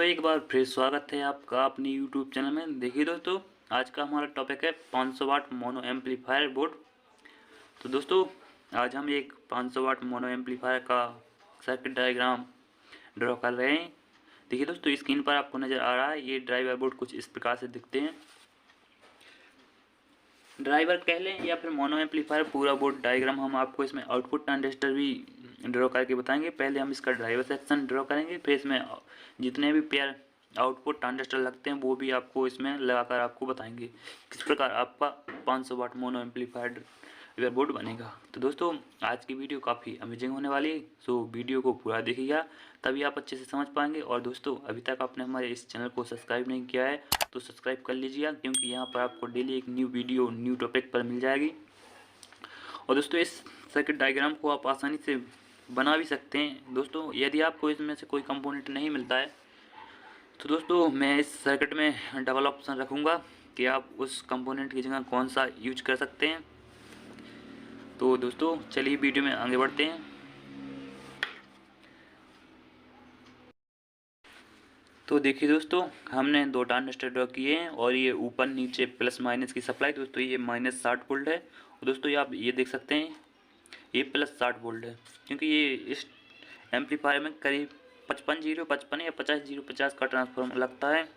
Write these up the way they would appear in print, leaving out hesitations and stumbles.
एक बार फिर स्वागत है आपका अपने यूट्यूब चैनल में। देखिए दोस्तों, आज का हमारा टॉपिक है 500 वाट मोनो एम्पलीफायर बोर्ड। तो दोस्तों, आज हम एक 500 वाट मोनो एम्पलीफायर का सर्किट डायग्राम ड्रॉ कर रहे हैं। देखिए दोस्तों, स्क्रीन पर आपको नज़र आ रहा है, ये ड्राइवर बोर्ड कुछ इस प्रकार से दिखते हैं। ड्राइवर कह लें या फिर मोनो एम्पलीफायर पूरा बोर्ड डायग्राम हम आपको इसमें आउटपुट ट्रांजिस्टर भी ड्रॉ करके बताएंगे। पहले हम इसका ड्राइवर सेक्शन ड्रॉ करेंगे, फिर इसमें जितने भी पेयर आउटपुट ट्रांजिस्टर लगते हैं वो भी आपको इसमें लगाकर आपको बताएंगे किस प्रकार आपका 500 वाट मोनो एम्पलीफायर ड्राइवर बोर्ड बनेगा। तो दोस्तों, आज की वीडियो काफ़ी अमेजिंग होने वाली है, सो वीडियो को पूरा देखिएगा, तभी आप अच्छे से समझ पाएंगे। और दोस्तों, अभी तक आपने हमारे इस चैनल को सब्सक्राइब नहीं किया है तो सब्सक्राइब कर लीजिए, क्योंकि यहाँ पर आपको डेली एक न्यू वीडियो न्यू टॉपिक पर मिल जाएगी। और दोस्तों, इस सर्किट डायग्राम को आप आसानी से बना भी सकते हैं। दोस्तों, यदि आपको इसमें से कोई कंपोनेंट नहीं मिलता है तो दोस्तों मैं इस सर्किट में डबल ऑप्शन रखूँगा कि आप उस कंपोनेंट की जगह कौन सा यूज कर सकते हैं। तो दोस्तों, चलिए वीडियो में आगे बढ़ते हैं। तो देखिए दोस्तों, हमने दो ट्रांजिस्टर ड्रॉ किए हैं और ये ऊपर नीचे प्लस माइनस की सप्लाई। दोस्तों, ये -60 वोल्ट है और दोस्तों ये आप ये देख सकते हैं, ये +60 वोल्ट है, क्योंकि ये इस एम्पलीफायर में करीब 55 या 50 का ट्रांसफार्मर लगता है,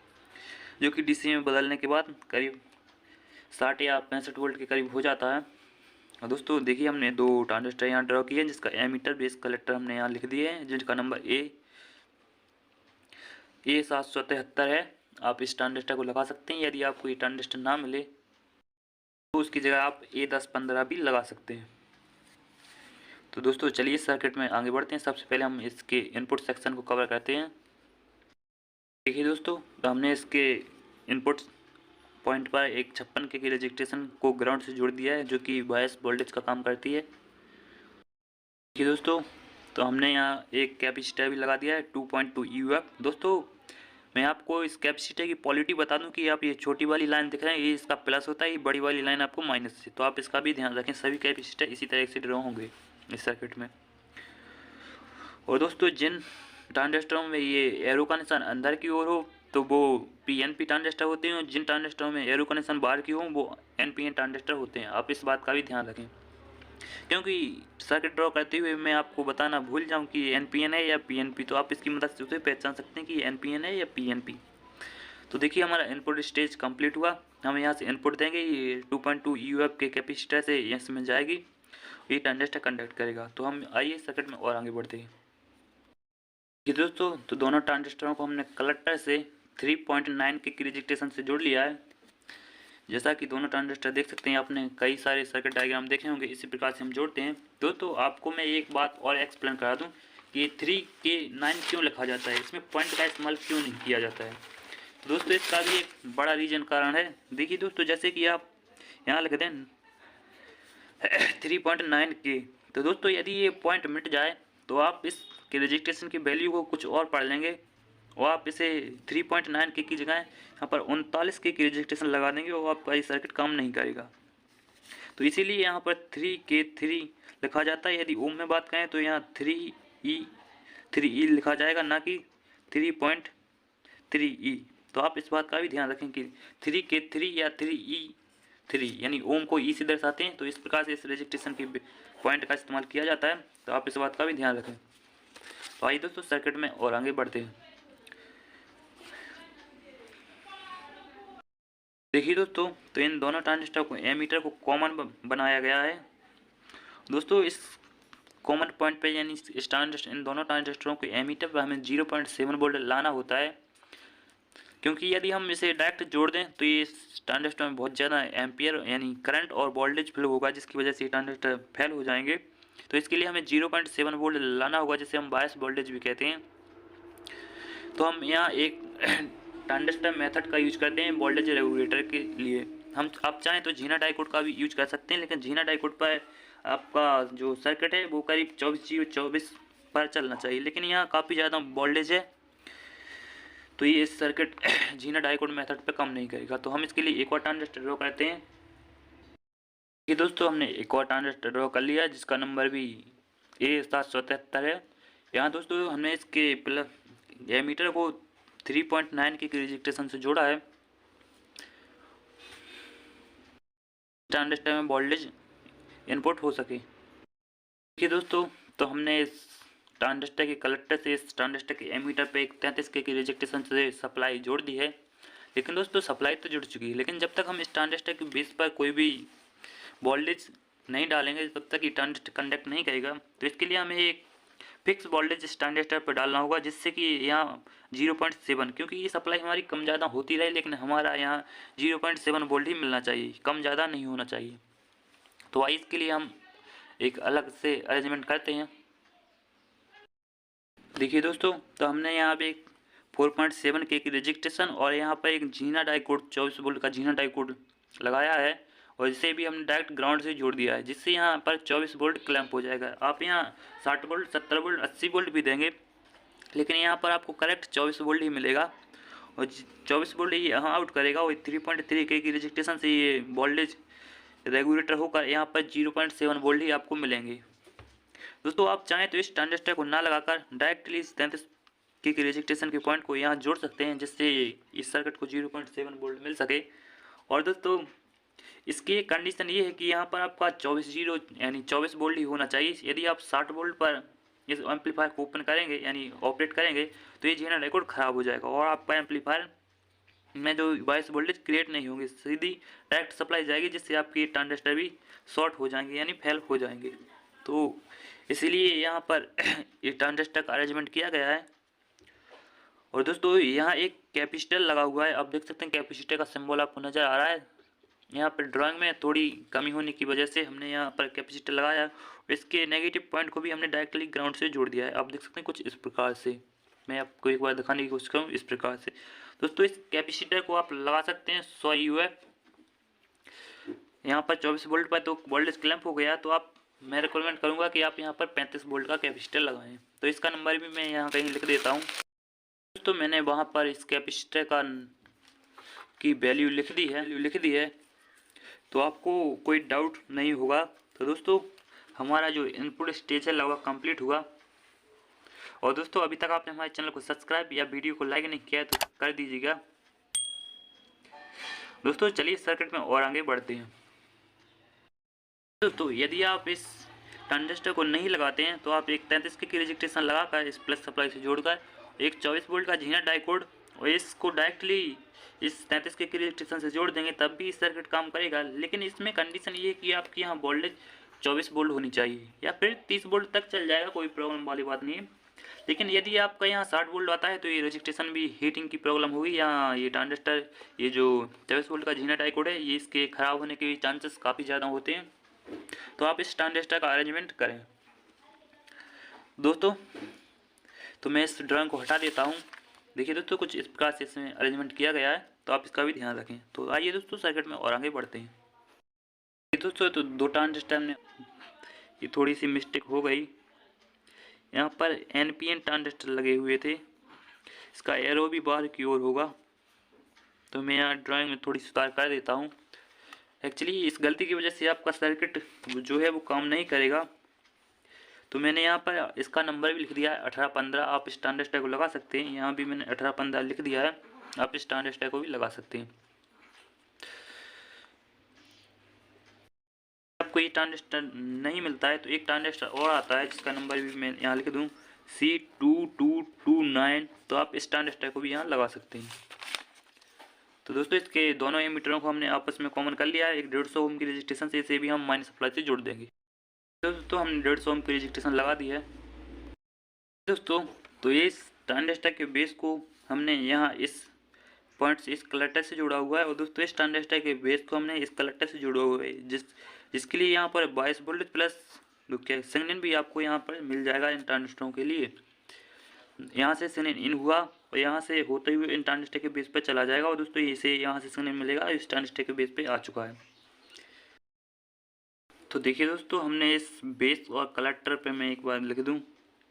जो कि डीसी में बदलने के बाद करीब 60 या 65 वोल्ट के करीब हो जाता है। और दोस्तों देखिए, हमने दो ट्रांजिस्टर यहाँ ड्रॉ किए हैं, जिसका एमीटर बेस कलेक्टर हमने यहाँ लिख दिए हैं, जिनका नंबर A773 है। आप इस ट्रांजिस्टर को लगा सकते हैं। यदि आपको ये ट्रांजिस्टर ना मिले तो उसकी जगह आप A1015 भी लगा सकते हैं। तो दोस्तों, चलिए इस सर्किट में आगे बढ़ते हैं। सबसे पहले हम इसके इनपुट सेक्शन को कवर करते हैं। देखिए दोस्तों, तो हमने इसके इनपुट पॉइंट पर एक 56 के रजिस्ट्रेशन को ग्राउंड से जोड़ दिया है, जो कि बायस वोल्टेज का काम करती है। देखिए दोस्तों, तो हमने यहाँ एक कैपेसिटर भी लगा दिया है 2.2 UF। दोस्तों, मैं आपको इस कैपेसिटर की पॉलिटी बता दूं कि आप ये छोटी वाली लाइन दिख रहे हैं, ये इसका प्लस होता है, ये बड़ी वाली लाइन आपको माइनस से, तो आप इसका भी ध्यान रखें। सभी कैपेसिटर इसी तरह से ड्रॉ होंगे इस सर्किट में। और दोस्तों, जिन ट्रांजिस्टरों में ये एरो का निशान अंदर की ओर हो तो वो PNP ट्रांजिस्टर होते हैं, और जिन ट्रांजिस्टरों में एरो का निशान बाहर की हो वो NPN ट्रांजिस्टर होते हैं। आप इस बात का भी ध्यान रखें, क्योंकि सर्किट ड्रॉ करते हुए मैं आपको बताना भूल जाऊं कि ये NPN है या PNP, तो आप इसकी मदद से उसे पहचान सकते हैं कि ये NPN है या PNP। तो देखिए, हमारा इनपुट स्टेज कंप्लीट हुआ। हम यहाँ से इनपुट देंगे, ये 2.2 UF के कैपेसिटर से यहाँ में जाएगी, ये ट्रांजिस्टर कंडक्ट करेगा। तो हम आइए सर्किट में और आगे बढ़ते हैं। ये दोस्तों, तो दोनों ट्रांजिस्टरों को हमने कलेक्टर से 3.9 के रजिस्ट्रेशन से जोड़ लिया है। जैसा कि दोनों ट्रांजिस्टर देख सकते हैं, आपने कई सारे सर्किट डायग्राम देखे होंगे, इसी प्रकार से हम जोड़ते हैं। दोस्तों, आपको मैं एक बात और एक्सप्लेन करा दूं कि ये 3K9 क्यों लिखा जाता है, इसमें पॉइंट का इस्तेमाल क्यों नहीं किया जाता है। तो दोस्तों, इसका भी एक बड़ा रीजन कारण है। देखिए दोस्तों, जैसे कि आप यहाँ लिख दें 3.9K, तो दोस्तों यदि ये पॉइंट मिट जाए तो आप इस के रजिस्ट्रेशन की वैल्यू को कुछ और पढ़ लेंगे और आप इसे 3.9K की जगह यहाँ पर 39K की रजिस्ट्रेशन लगा देंगे और आपका ये सर्किट काम नहीं करेगा। तो इसीलिए यहाँ पर 3K3 लिखा जाता है। यदि ओम में बात करें तो यहाँ 3E लिखा जाएगा, ना कि 3.3E। तो आप इस बात का भी ध्यान रखें कि 3K3 या 3E3 यानी ओम को E से दर्शाते हैं, तो इस प्रकार से इस रजिस्ट्रेशन की पॉइंट का इस्तेमाल किया जाता है। तो आप इस बात का भी ध्यान रखें। तो आइए दोस्तों, सर्किट में और आगे बढ़ते हैं। देखिए दोस्तों, तो इन दोनों ट्रांजिस्टर को एमीटर को कॉमन बनाया गया है। दोस्तों, इस कॉमन पॉइंट पे यानी इस ट्रांजिस्टर इन दोनों ट्रांजिस्टरों के एमीटर पर हमें 0.7 वोल्ट लाना होता है, क्योंकि यदि हम इसे डायरेक्ट जोड़ दें तो ये ट्रांजिस्टर में बहुत ज़्यादा एम्पियर यानी करंट और वोल्टेज फ्लो होगा, जिसकी वजह से ये ट्रांजिस्टर फेल हो जाएंगे। तो इसके लिए हमें 0.7 वोल्ट लाना होगा, जिसे हम बायस वोल्टेज भी कहते हैं। तो हम यहाँ एक ट्रांजिस्टर मेथड का यूज करते हैं वोल्टेज रेगुलेटर के लिए। हम आप चाहें तो जीना डायोड का भी यूज कर सकते हैं, लेकिन जीना डायोड पर आपका जो सर्किट है वो करीब 24 पर चलना चाहिए, लेकिन यहाँ काफ़ी ज़्यादा वोल्टेज है, तो ये इस सर्किट जीना डायोड मेथड पे काम नहीं करेगा। तो हम इसके लिए एक और ट्रांजिस्टर ड्रॉ करते हैं। ये दोस्तों, हमने एक और ट्रांजिस्टर ड्रॉ कर लिया, जिसका नंबर भी A773 है। यहाँ दोस्तों, हमने इसके प्लस एमीटर को 3.9 के रेजिस्टेशन से जोड़ा है। ट्रांजिस्टर में वोल्टेज इनपुट हो सके। देखिए दोस्तों, तो हमने इस ट्रांजिस्टर के कलेक्टर से इस ट्रांजिस्टर के एमीटर पे एक 33 के रेजिस्टेशन से सप्लाई जोड़ दी है। लेकिन दोस्तों सप्लाई तो जुड़ चुकी है, लेकिन जब तक हम इस ट्रांजिस्टर के बेस पर कोई भी वोल्टेज नहीं डालेंगे तब तक ये ट्रांजिस्टर कंडक्ट नहीं करेगा। तो इसके लिए हमें एक फिक्स वोल्टेज इस ट्रांजिस्टर पर डालना होगा, जिससे कि यहाँ 0.7, क्योंकि ये सप्लाई हमारी कम ज़्यादा होती रहे लेकिन हमारा यहाँ 0.7 वोल्ट ही मिलना चाहिए, कम ज़्यादा नहीं होना चाहिए। तो आइए इसके लिए हम एक अलग से अरेंजमेंट करते हैं। देखिए दोस्तों, तो हमने यहाँ पे एक 4.7 के की रजिस्ट्रेशन और यहाँ पर एक जीना डाइकोड 24 वोल्ट का जीना डाइकोड लगाया है और इसे भी हमने डायरेक्ट ग्राउंड से जोड़ दिया है, जिससे यहाँ पर 24 वोल्ट क्लैंप हो जाएगा। आप यहाँ 60 वोल्ट 70 वोल्ट 80 वोल्ट भी देंगे, लेकिन यहाँ पर आपको करेक्ट 24 वोल्ट ही मिलेगा और 24 वोल्ट ये यहाँ आउट करेगा और 3.3 के की रजिस्ट्रेशन से ये वोल्टेज रेगुलेटर होकर यहाँ पर 0.7 वोल्ट ही आपको मिलेंगे। दोस्तों आप चाहें तो इस ट्रांजिस्टर को ना लगाकर डायरेक्टली इस 33 के रजिस्ट्रेशन के पॉइंट को यहाँ जोड़ सकते हैं, जिससे इस सर्किट को 0.7 वोल्ट मिल सके। और दोस्तों इसकी एक कंडीशन ये है कि यहाँ पर आपका 24 यानी 24 वोल्ट ही होना चाहिए। यदि आप 60 वोल्ट पर इस एम्पलीफायर को ओपन करेंगे यानी ऑपरेट करेंगे तो ये जीना डाइकोड खराब हो जाएगा और आपका एम्पलीफायर में जो बायस वोल्टेज क्रिएट नहीं होंगे, सीधी डायरेक्ट सप्लाई जाएगी, जिससे आपकी ट्रांजिस्टर भी शॉर्ट हो जाएंगे यानी फेल हो जाएंगे। तो इसीलिए यहाँ पर ये ट्रांजिस्टर का अरेंजमेंट किया गया है। और दोस्तों यहाँ एक कैपेसिटर लगा हुआ है, आप देख सकते हैं कैपेसिटर का सिंबल आपको नज़र आ रहा है। यहाँ पर ड्राइंग में थोड़ी कमी होने की वजह से हमने यहाँ पर कैपेसिटर लगाया। इसके नेगेटिव पॉइंट को भी हमने डायरेक्टली ग्राउंड से जोड़ दिया है। आप देख सकते हैं कुछ इस प्रकार से, मैं आपको एक बार दिखाने की कोशिश करूँ इस प्रकार से। दोस्तों इस कैपेसिटर को आप लगा सकते हैं 100 UF। यहाँ पर 24 वोल्ट पर तो वोल्टेज क्लैंप हो गया, तो आप मैं रिकमेंड करूँगा कि आप यहाँ पर 35 वोल्ट का कैपेसिटर लगाएं। तो इसका नंबर भी मैं यहाँ कहीं लिख देता हूँ। दोस्तों मैंने वहाँ पर इस कैपेसिटर की वैल्यू लिख दी है, तो आपको कोई डाउट नहीं होगा। तो दोस्तों हमारा जो इनपुट स्टेज है लगभग कंप्लीट हुआ। और दोस्तों अभी तक आपने हमारे चैनल को सब्सक्राइब या वीडियो को लाइक नहीं किया तो कर दीजिएगा। दोस्तों चलिए सर्किट में और आगे बढ़ते हैं। दोस्तों यदि आप इस ट्रांजिस्टर को नहीं लगाते हैं तो आप एक 33 के रजिस्ट्रेशन लगाकर इस प्लस सप्लाई से जोड़कर एक 24 वोल्ट का जीना डाइकोड और इसको डायरेक्टली इस 33 के रजिस्ट्रेशन से जोड़ देंगे, तब भी सर्किट काम करेगा। लेकिन इसमें कंडीशन ये है कि आपके यहाँ वोल्टेज 24 वोल्ट होनी चाहिए, या फिर 30 वोल्ट तक चल जाएगा, कोई प्रॉब्लम वाली बात नहीं है। लेकिन यदि आपका यहाँ 60 वोल्ट आता है तो ये रजिस्ट्रेशन भी हीटिंग की प्रॉब्लम होगी, या ये ट्रांजिस्टर ये जो 24 वोल्ट का जीना डाइकोड है ये इसके ख़राब होने के चांसेस काफ़ी ज़्यादा होते हैं। तो आप इस ट्रांजिस्टर का अरेंजमेंट करें। दोस्तों तो मैं इस ड्राइंग को हटा देता हूँ। देखिए दोस्तों कुछ इस प्रकार से इसमें अरेंजमेंट किया गया है, तो आप इसका भी ध्यान रखें। तो आइए दोस्तों सर्किट में और आगे बढ़ते हैं। दोस्तों तो दो ट्रांजिस्टर में ये थोड़ी सी मिस्टेक हो गई, यहाँ पर NPN ट्रांजिस्टर लगे हुए थे, इसका एरो भी बाहर की ओर होगा। तो मैं यहाँ ड्राइंग में थोड़ी सुधार कर देता हूँ। एक्चुअली इस गलती की वजह से आपका सर्किट जो है वो काम नहीं करेगा। तो मैंने यहाँ पर इसका नंबर भी लिख दिया है 1815। आप इस ट्रांजिस्टर को लगा सकते हैं, यहाँ भी मैंने 1815 लिख दिया है, आप इस ट्रांजिस्टर को भी लगा सकते हैं। आपको ये ट्रांजिस्टर नहीं मिलता है तो एक ट्रांजिस्टर और आता है जिसका नंबर भी मैं यहाँ लिख दूँ C2229, तो आप इस ट्रांजिस्टर को भी यहाँ लगा सकते हैं। तो दोस्तों इसके दोनों एमीटरों को हमने आपस में कॉमन कर लिया है। एक 150 ओम की रजिस्ट्रेशन से इसे भी हम माइनस सप्लाई से जोड़ देंगे। दोस्तों हमने 150 ओम की रजिस्ट्रेशन लगा दी है। दोस्तों तो ये इस ट्रांजिस्टर के बेस को हमने यहाँ इस पॉइंट से इस कलेक्टर से जुड़ा हुआ है, और दोस्तों इस ट्रांजिस्टर के बेस को हमने इस कलेक्टर से जुड़ा हुआ है, जिसके लिए यहाँ पर 22 वोल्ट प्लस सिग्नल भी आपको यहाँ पर मिल जाएगा इन ट्रांजिस्टरों के लिए। यहाँ से सिग्नल इन हुआ और यहाँ से होते हुए इन ट्रांजिस्टर के बेस पर चला जाएगा, और दोस्तों इसे यहाँ से सिग्नल मिलेगा इस ट्रांजिस्टर के बेस पे आ चुका है। तो देखिए दोस्तों हमने इस बेस और कलेक्टर पे मैं एक बार लिख दूँ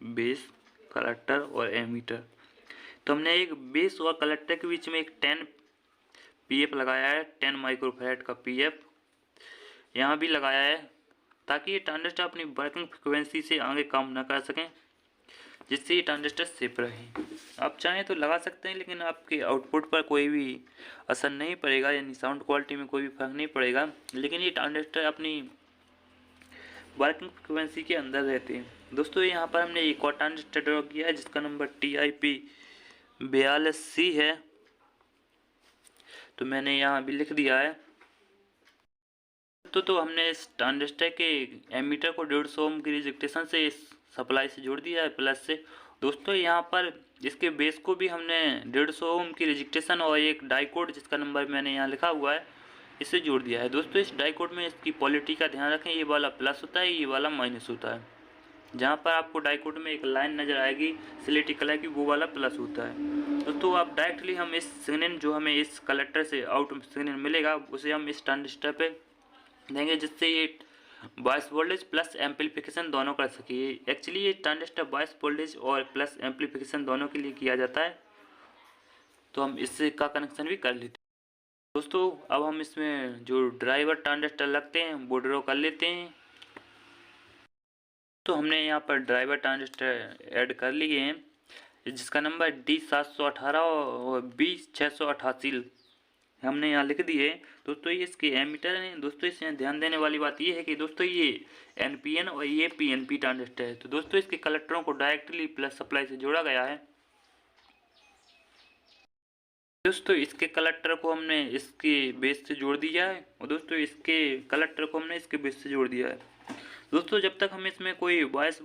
बेस कलेक्टर और एमीटर। तो हमने एक बेस और कलेक्टर के बीच में एक 10 PF लगाया है, 10 माइक्रोफैराड का PF यहाँ भी लगाया है, ताकि ये ट्रांजिस्टर अपनी वर्किंग फ्रिक्वेंसी से आगे काम ना कर सकें। जिससे ये ट्रांजिस्टर सेफ रहे। आप चाहें तो लगा सकते हैं, लेकिन आपके आउटपुट पर कोई भी असर नहीं पड़ेगा, यानी साउंड क्वालिटी में कोई भी फर्क नहीं पड़ेगा, लेकिन ये ट्रांजिस्टर अपनी वर्किंग फ्रिक्वेंसी के अंदर रहते हैं। दोस्तों यहाँ पर हमने एक और ट्रांजिस्टर ड्रॉ किया है जिसका नंबर TIP42C है, तो मैंने यहाँ भी लिख दिया है। तो हमने इस ट्रांजिस्टर के एमीटर को 150 ओम की रिजेक्टेशन से इस सप्लाई से जोड़ दिया है प्लस से। दोस्तों यहाँ पर इसके बेस को भी हमने 150 ओम की रिजेक्टेशन और एक डाइकोड जिसका नंबर मैंने यहाँ लिखा हुआ है इसे जोड़ दिया है। दोस्तों इस डाइकोड में इसकी पोलैरिटी का ध्यान रखें, ये वाला प्लस होता है, ये वाला माइनस होता है। जहाँ पर आपको डाइकोड में एक लाइन नज़र आएगी स्लेटी कलर की, वो वाला प्लस होता है। दोस्तों आप डायरेक्टली हम इस सिग्नल जो हमें इस कलेक्टर से आउट सिग्नल मिलेगा उसे हम इस ट्रांजिस्टर पे देंगे, जिससे ये बायस वोल्टेज प्लस एम्पलीफिकेशन दोनों कर सके। एक्चुअली ये ट्रांजिस्टर बायस वोल्टेज और प्लस एम्पलीफिकेशन दोनों के लिए किया जाता है, तो हम इससे का कनेक्शन भी कर लेते हैं। दोस्तों अब हम इसमें जो ड्राइवर ट्रांजिस्टर लगते हैं वो ड्रॉ कर लेते हैं। तो हमने यहाँ पर ड्राइवर ट्रांजिस्टर ऐड कर लिए हैं जिसका नंबर D718 और B688 हमने यहाँ लिख दिए। दोस्तों ये इसके एमीटर हैं। दोस्तों इसमें ध्यान देने वाली बात ये है कि दोस्तों ये NPN और ये PNP ट्रांजिस्टर है, तो दोस्तों इसके कलेक्टरों को डायरेक्टली प्लस सप्लाई से जोड़ा गया है। दोस्तों इसके कलेक्टर को हमने इसके बेस से जोड़ दिया है और दोस्तों इसके कलेक्टर को हमने इसके बेस से जोड़ दिया है। दोस्तों जब तक हम इसमें कोई बायस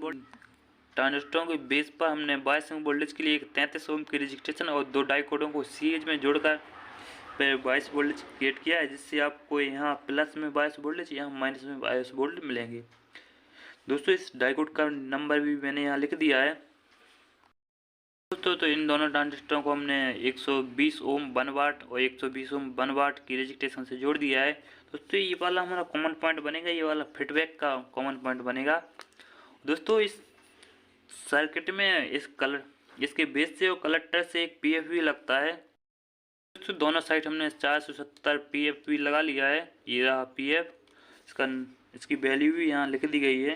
ट्रांजिस्टरों के बेस पर हमने बायस वोल्टेज के लिए एक 33 ओम की रजिस्ट्रेशन और 2 डाइकोडों को सीरीज में जोड़कर फिर बायस वोल्टेज क्रिएट किया है, जिससे आपको यहाँ प्लस में बायस वोल्टेज यहाँ माइनस में बायस वोल्टेज मिलेंगे। दोस्तों इस डाइकोड का नंबर भी मैंने यहाँ लिख दिया है। दोस्तों तो इन दोनों ट्रांजिस्टरों को हमने 120 ओम 1 वाट और 120 ओम 1 वाट की रजिस्ट्रेशन से जोड़ दिया है। दोस्तों ये वाला हमारा कॉमन पॉइंट बनेगा, ये वाला फीडबैक का कॉमन पॉइंट बनेगा। दोस्तों इस सर्किट में इसके बेस से और कलेक्टर से एक PFV लगता है। दोस्तों दोनों साइड हमने 470 PFV लगा लिया है, ये रहा PF, इसकी वैल्यू भी यहाँ लिख दी गई है।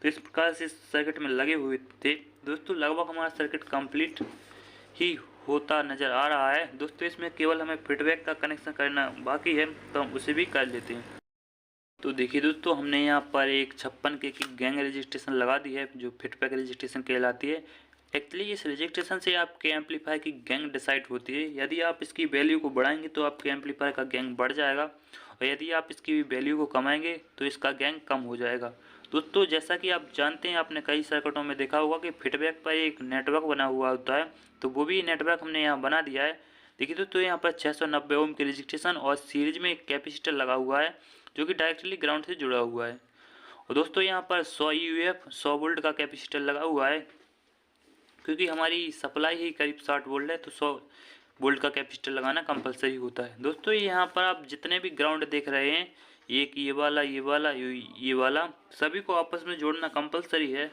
तो इस प्रकार से इस सर्किट में लगे हुए थे। दोस्तों लगभग हमारा सर्किट कंप्लीट ही होता नज़र आ रहा है। दोस्तों इसमें केवल हमें फीडबैक का कनेक्शन करना बाकी है, तो हम उसे भी कर लेते हैं। तो देखिए दोस्तों हमने यहाँ पर एक 56K की गैंग रजिस्ट्रेशन लगा दी है जो फीडबैक रजिस्ट्रेशन कहलाती है। एक्चुअली इस रजिस्ट्रेशन से आपके एम्पलीफायर की गैंग डिसाइड होती है। यदि आप इसकी वैल्यू को बढ़ाएंगे तो आपके एम्पलीफायर का गैंग बढ़ जाएगा, और यदि आप इसकी वैल्यू को कमाएंगे तो इसका गैंग कम हो जाएगा। दोस्तों जैसा कि आप जानते हैं, आपने कई सर्किटों में देखा होगा कि फीडबैक पर एक नेटवर्क बना हुआ होता है, तो वो भी नेटवर्क हमने यहाँ बना दिया है। देखिए दोस्तों यहाँ पर 690 ओम की रजिस्ट्रेशन और सीरीज में एक कैपेसिटर लगा हुआ है जो कि डायरेक्टली ग्राउंड से जुड़ा हुआ है। और दोस्तों यहाँ पर 100 UF 100 वोल्ट का कैपेसिटर लगा हुआ है, क्योंकि हमारी सप्लाई ही करीब 60 वोल्ट है, तो 100 वोल्ट का कैपेसिटर लगाना कंपलसरी होता है। दोस्तों यहाँ पर आप जितने भी ग्राउंड देख रहे हैं, एक ये वाला सभी को आपस में जोड़ना कंपलसरी है।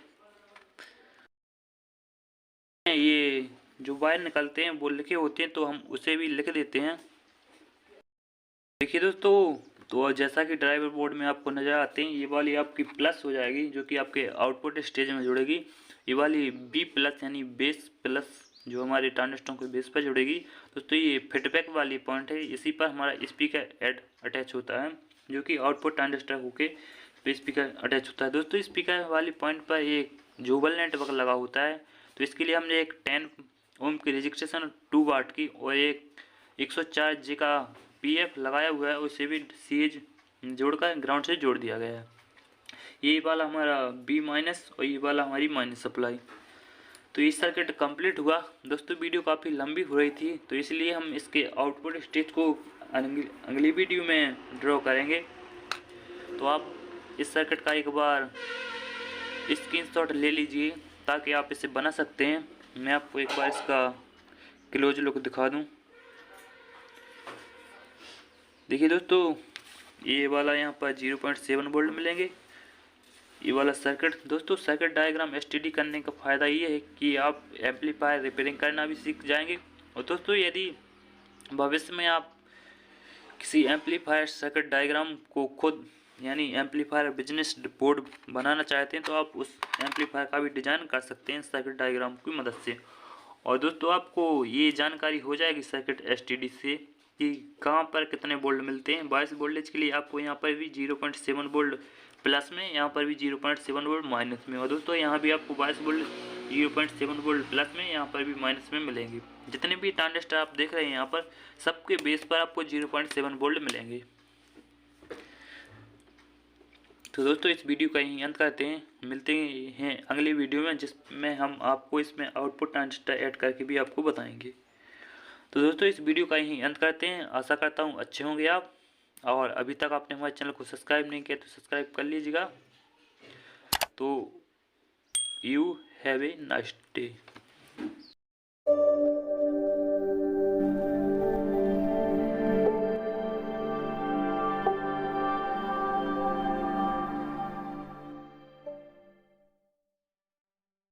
ये जो वायर निकलते हैं वो लिखे होते हैं, तो हम उसे भी लिख देते हैं। देखिए दोस्तों, तो जैसा कि ड्राइवर बोर्ड में आपको नज़र आते हैं, ये वाली आपकी प्लस हो जाएगी जो कि आपके आउटपुट स्टेज में जुड़ेगी। ये वाली B प्लस यानी बेस प्लस जो हमारे ट्रांजिस्टरों के बेस पर जुड़ेगी। दोस्तों ये फीडबैक वाली पॉइंट है, इसी पर हमारा स्पीकर अटैच होता है जो कि आउटपुट ट्रांजिस्टर होके स्पीकर अटैच होता है। दोस्तों स्पीकर वाली पॉइंट पर एक जोबल नेटवर्क लगा होता है, तो इसके लिए हमने एक 10 ओम की रजिस्ट्रेशन 2 वाट की और एक 104 G का PF लगाया हुआ है, उसे भी सीरीज जोड़कर ग्राउंड से जोड़ दिया गया है। ये वाला हमारा B माइनस और ये वाला हमारी माइनस सप्लाई। तो ये सर्किट कंप्लीट हुआ। दोस्तों वीडियो काफ़ी लंबी हो रही थी, तो इसलिए हम इसके आउटपुट स्टेज को अगली वीडियो में ड्रॉ करेंगे। तो आप इस सर्किट का एक बार स्क्रीनशॉट ले लीजिए ताकि आप इसे बना सकते हैं। मैं आपको एक बार इसका क्लोज लुक दिखा दूं। देखिए दोस्तों, ये वाला यहाँ पर 0.7 वोल्ट मिलेंगे, ये वाला सर्किट। दोस्तों सर्किट डायग्राम STD करने का फ़ायदा ये है कि आप एम्पलीफायर रिपेयरिंग करना भी सीख जाएंगे। और दोस्तों यदि भविष्य में आप किसी एम्पलीफायर सर्किट डायग्राम को खुद यानी एम्पलीफायर बिजनेस बोर्ड बनाना चाहते हैं तो आप उस एम्पलीफायर का भी डिजाइन कर सकते हैं सर्किट डायग्राम की मदद से। और दोस्तों आपको ये जानकारी हो जाएगी सर्किट एसटीडी से कि कहाँ पर कितने वोल्ट मिलते हैं। 22 वोल्टेज के लिए आपको यहाँ पर भी 0.7 वोल्ट प्लस में, यहाँ पर भी 0.7 वोल्ट माइनस में, और दोस्तों यहाँ भी आपको 22 वोल्ट 0.7 वोल्ट प्लस में, यहाँ पर भी माइनस में मिलेंगे। जितने भी ट्रांजिस्टर आप देख रहे हैं यहाँ पर सबके बेस पर आपको 0.7 वोल्ट मिलेंगे। तो दोस्तों इस वीडियो का यहीं अंत करते हैं, मिलते हैं अगली वीडियो में जिसमें हम आपको इसमें आउटपुट ट्रांजिस्टर ऐड करके भी आपको बताएंगे। तो दोस्तों इस वीडियो का यहीं अंत करते हैं, आशा करता हूँ अच्छे होंगे आप, और अभी तक आपने हमारे चैनल को सब्सक्राइब नहीं किया तो सब्सक्राइब कर लीजिएगा। तो you have a nice day.